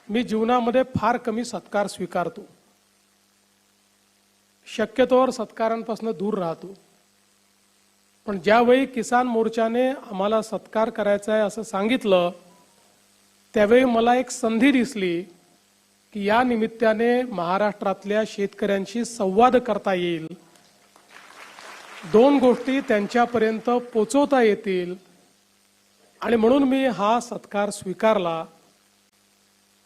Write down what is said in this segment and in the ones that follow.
मी जीवनामध्ये फार कमी सत्कार स्वीकारतो, शक्यतोवर सत्कारांपासून दूर राहतो। पण ज्यावेळी किसान मोर्चाने आम्हाला सत्कार करायचा आहे असं सांगितलं, त्यावेळी मला एक संधी दिसली की या निमित्ताने महाराष्ट्रातल्या शेतकऱ्यांशी संवाद करता येईल, दोन गोष्टी त्यांच्यापर्यंत पोहोचवता येतील, आणि म्हणून मी हा सत्कार स्वीकारला।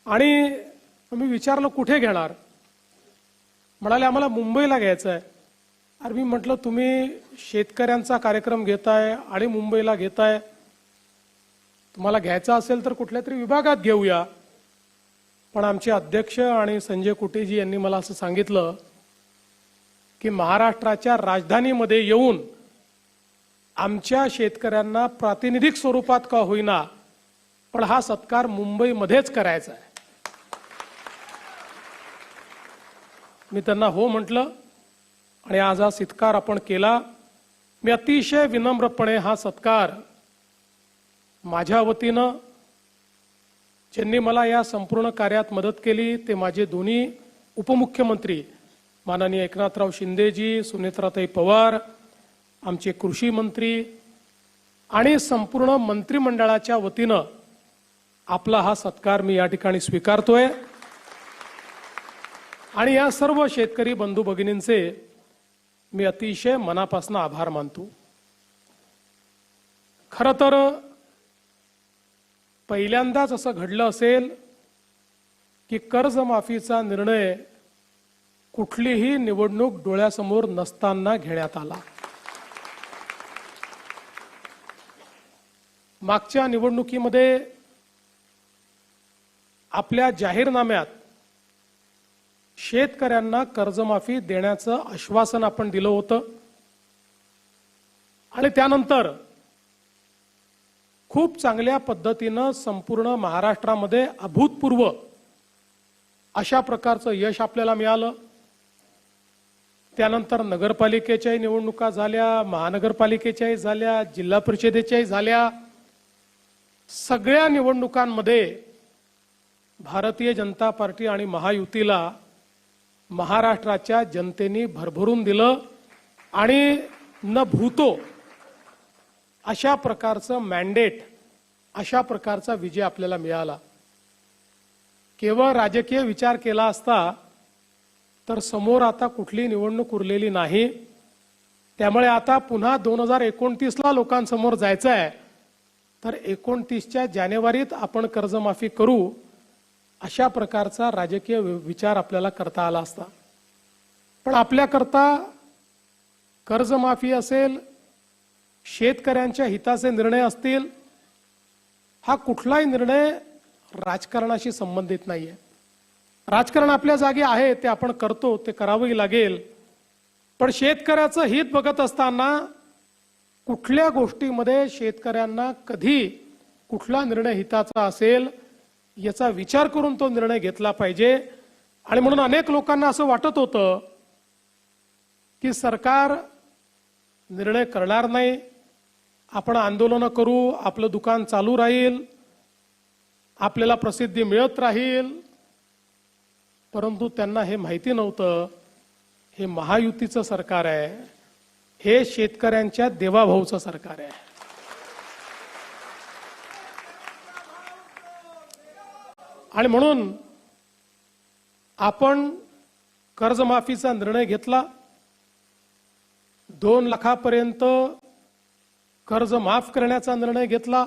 आणि मी विचारलं कुठे घेणार, म्हणाले आम्हाला मुंबईला घ्यायचं आहे। अरे मी म्हटलं तुम्ही शेतकऱ्यांचा कार्यक्रम घेताय आणि मुंबईला घेताय, तुम्हाला घ्यायचा असेल तर कुठल्या तरी विभागात घेऊया। पण आमचे अध्यक्ष आणि संजय कुटेजी यांनी मला असं सांगितलं की महाराष्ट्राच्या राजधानीमध्ये येऊन आमच्या शेतकऱ्यांना प्रातिनिधिक स्वरूपात का होईना पण हा सत्कार मुंबईमध्येच करायचा आहे। मी त्यांना हो म्हटलं आणि आज हा सत्कार आपण केला। मी अतिशय विनम्रपणे हा सत्कार माझ्या वतीनं, ज्यांनी मला या संपूर्ण कार्यात मदत केली ते माझे दोन्ही उपमुख्यमंत्री माननीय एकनाथराव शिंदेजी, सुनेत्राताई पवार, आमचे कृषी मंत्री आणि संपूर्ण मंत्रिमंडळाच्या वतीनं आपला हा सत्कार मी या ठिकाणी स्वीकारतोय। आणि या सर्व शेतकरी बंधू भगिनींचे मी अतिशय मनापासून आभार मानतो। खरं तर पहिल्यांदाच असं घडलं असेल की कर्जमाफीचा निर्णय कुठलीही निवडणूक डोळ्यासमोर नसताना घेण्यात आला। मागच्या निवडणुकीमध्ये आपल्या जाहीरनाम्यात शेतकऱ्यांना कर्जमाफी देण्याचं आश्वासन आपण दिलं होतं आणि त्यानंतर खूप चांगल्या पद्धतीनं संपूर्ण महाराष्ट्रामध्ये अभूतपूर्व अशा प्रकारचं यश आपल्याला मिळालं। त्यानंतर नगरपालिकेच्याही निवडणुका झाल्या, महानगरपालिकेच्याही झाल्या, जिल्हा परिषदेच्याही झाल्या। सगळ्या निवडणुकांमध्ये भारतीय जनता पार्टी आणि महायुतीला महाराष्ट्राच्या जनतेने भरभरून दिलं आणि न भूतो अशा प्रकारचं मॅन्डेट, अशा प्रकारचा विजय आपल्याला मिळाला। केवळ राजकीय विचार केला असता तर समोर आता कुठली निवडणूक उरलेली नाही। त्यामुळे आता पुन्हा 2029ला लोकांसमोर जायचं आहे, तर 29च्या जानेवारीत आपण कर्जमाफी करू अशा प्रकारचा राजकीय विचार आपल्याला करता आला असता। पण आपल्याकरता कर्जमाफी असेल, शेतकऱ्यांच्या हिताचे निर्णय असतील, हा कुठलाही निर्णय राजकारणाशी संबंधित नाहीये। राजकारण आपल्या जागी आहे, ते आपण करतो, ते करावंही लागेल। पण शेतकऱ्याचं हित बघत असताना कुठल्या गोष्टीमध्ये शेतकऱ्यांना कधी कुठला निर्णय हिताचा असेल याचा विचार करून तो निर्णय घेतला पाहिजे। आणि म्हणून अनेक लोकांना असं वाटत होतं की सरकार निर्णय करणार नाही, आपण आंदोलन करू, आपलं दुकान चालू राहील, आपल्याला प्रसिद्धी मिळत राहील। परंतु त्यांना हे माहिती नव्हतं, हे महायुतीचं सरकार आहे, हे शेतकऱ्यांच्या देवाभाऊचं सरकार आहे। आणि म्हणून आपण कर्जमाफीचा निर्णय घेतला। 2 लाखापर्यंत कर्ज माफ करण्याचा निर्णय घेतला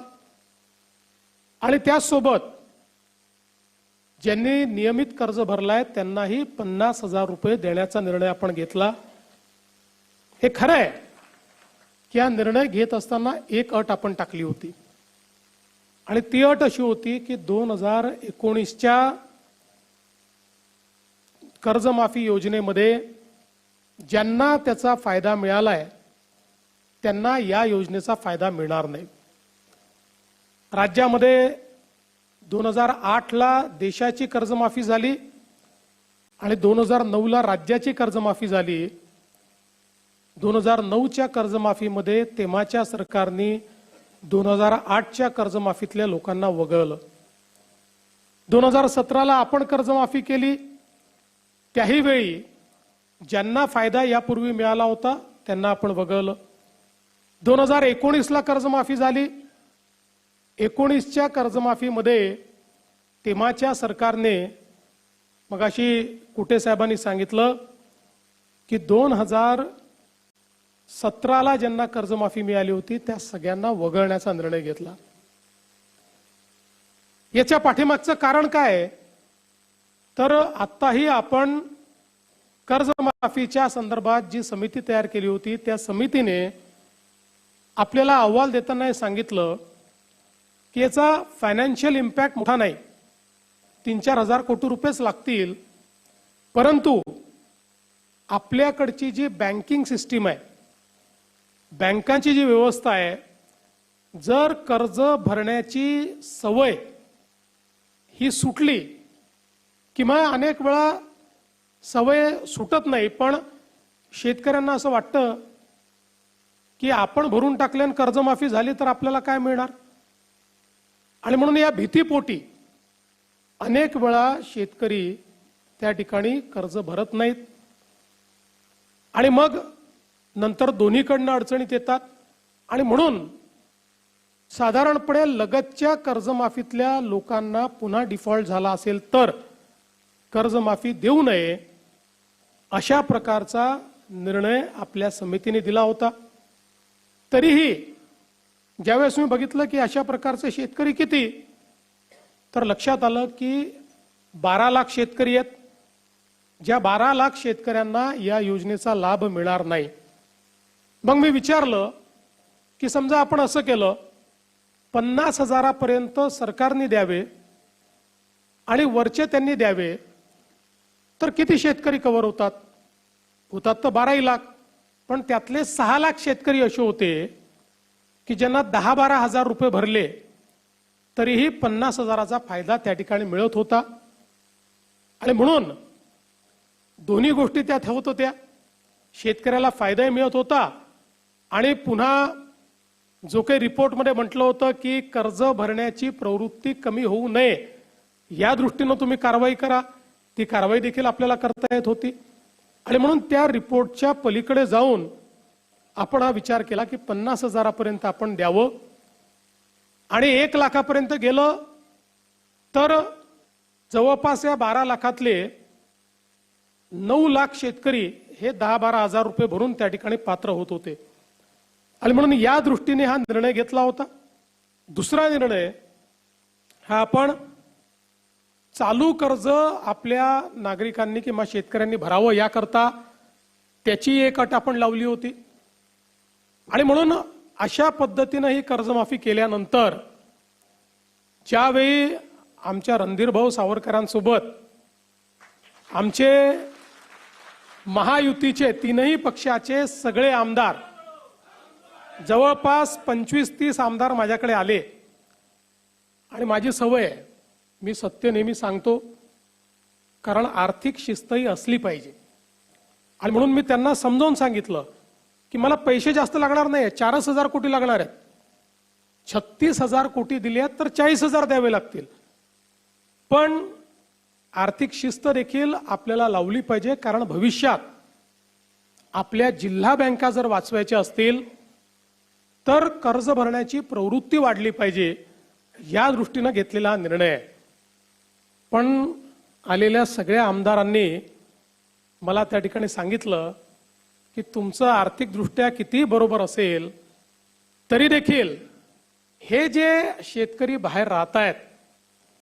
आणि त्यासोबत ज्यांनी नियमित कर्ज भरलाय त्यांनाही 50,000 रुपये देण्याचा निर्णय आपण घेतला। हे खरं आहे की हा निर्णय घेत असताना एक अट आपण टाकली होती आणि ती अट अशी होती की 2019च्या कर्जमाफी योजनेमध्ये ज्यांना त्याचा फायदा मिळालाय त्यांना या योजनेचा फायदा मिळणार नाही। राज्यामध्ये 2008ला देशाची कर्जमाफी झाली आणि 2009ला राज्याची कर्जमाफी झाली। 2009च्या कर्जमाफीमध्ये तेव्हाच्या सरकारने 2008च्या कर्जमाफीतल्या लोकांना वगळलं। 2017ला आपण कर्जमाफी केली, त्याही वेळी ज्यांना फायदा यापूर्वी मिळाला होता त्यांना आपण वगळलं. 2019ला कर्जमाफी झाली. 19च्या कर्जमाफीमध्ये तेव्हाच्या सरकारने, मगाशी कुटे साहेबांनी सांगितलं की 2017ला ज्यांना कर्जमाफी मिळाली होती त्या सगळ्यांना वगळण्याचा निर्णय घेतला. याच्या पाठीमागचं कारण काय? तर आत्ताही आपण कर्जमाफीच्या संदर्भात जी समिती तयार केली होती त्या समितीने आपल्याला अहवाल देताना हे सांगितलं की याचा फायनान्शियल इम्पॅक्ट मोठा नाही, 3-4 हजार कोटी रुपयेच लागतील, परंतु आपल्याकडची जी बँकिंग सिस्टीम आहे, बँकांची जी व्यवस्था आहे, जर कर्ज भरण्याची सवय ही सुटली किंवा अनेक वेळा सवय सुटत नाही, पण शेतकऱ्यांना असं वाटतं की आपण भरून टाकले आणि कर्जमाफी झाली तर आपल्याला काय मिळणार, आणि म्हणून या भीतीपोटी अनेक वेळा शेतकरी त्या ठिकाणी कर्ज भरत नाहीत आणि मग नंतर दोन्हीकडनं अडचणीत येतात. आणि म्हणून साधारणपणे लगतच्या कर्जमाफीतल्या लोकांना पुन्हा डिफॉल्ट झाला असेल तर कर्जमाफी देऊ नये अशा प्रकारचा निर्णय आपल्या समितीने दिला होता. तरीही ज्यावेळेस मी बघितलं की अशा प्रकारचे शेतकरी किती, तर लक्षात आलं की 12 लाख शेतकरी आहेत. ज्या 12 लाख शेतकऱ्यांना या योजनेचा लाभ मिळणार नाही. मग मी विचारलं की समजा आपण असं केलं, 50 हजारापर्यंत सरकारने द्यावे आणि वरचे त्यांनी द्यावे, तर किती शेतकरी कव्हर होतात? होतात तर 12 लाख. पण त्यातले 6 लाख शेतकरी असे होते की ज्यांना 10-12 हजार रुपये भरले तरीही 50 हजाराचा फायदा त्या ठिकाणी मिळत होता. आणि म्हणून दोन्ही गोष्टी त्यात होत होत्या. शेतकऱ्याला फायदाही मिळत होता आणि पुन्हा जो काही रिपोर्टमध्ये म्हटलं होतं की कर्ज भरण्याची प्रवृत्ती कमी होऊ नये या दृष्टीनं तुम्ही कारवाई करा, ती कारवाई देखील आपल्याला करता येत होती. आणि म्हणून त्या रिपोर्टच्या पलीकडे जाऊन आपण हा विचार केला की 50 हजारापर्यंत आपण द्यावं आणि 1 लाखापर्यंत गेलं तर जवळपास या 12 लाखातले 9 लाख शेतकरी हे 10-12 हजार रुपये भरून त्या ठिकाणी पात्र होत होते. आणि म्हणून या दृष्टीने हा निर्णय घेतला होता. दुसरा निर्णय हा आपण चालू कर्ज आपल्या नागरिकांनी किंवा शेतकऱ्यांनी भरावं याकरता त्याची एक अट आपण लावली होती. आणि म्हणून अशा पद्धतीनं ही कर्जमाफी केल्यानंतर ज्यावेळी आमच्या रणधीरभाऊ सावरकरांसोबत आमचे महायुतीचे 3ही पक्षाचे सगळे आमदार, जवळपास 25-30 आमदार माझ्याकडे आले. आणि माझी सवय आहे, मी सत्य नेहमी सांगतो, कारण आर्थिक शिस्तही असली पाहिजे. आणि म्हणून मी त्यांना समजावून सांगितलं की मला पैसे जास्त लागणार नाही, 4 हजार कोटी लागणार आहेत. 36 हजार कोटी दिले आहेत तर 40 हजार द्यावे लागतील. पण आर्थिक शिस्त देखील आपल्याला लावली पाहिजे, कारण भविष्यात आपल्या जिल्हा बँका जर वाचवायच्या असतील तर कर्ज भरण्याची प्रवृत्ती वाढली पाहिजे, या दृष्टीने घेतलेला हा निर्णय आहे. पण आलेल्या सगळ्या आमदारांनी मला त्या ठिकाणी सांगितलं की तुमचं आर्थिकदृष्ट्या किती बरोबर असेल तरी देखील हे जे शेतकरी बाहेर राहत आहेत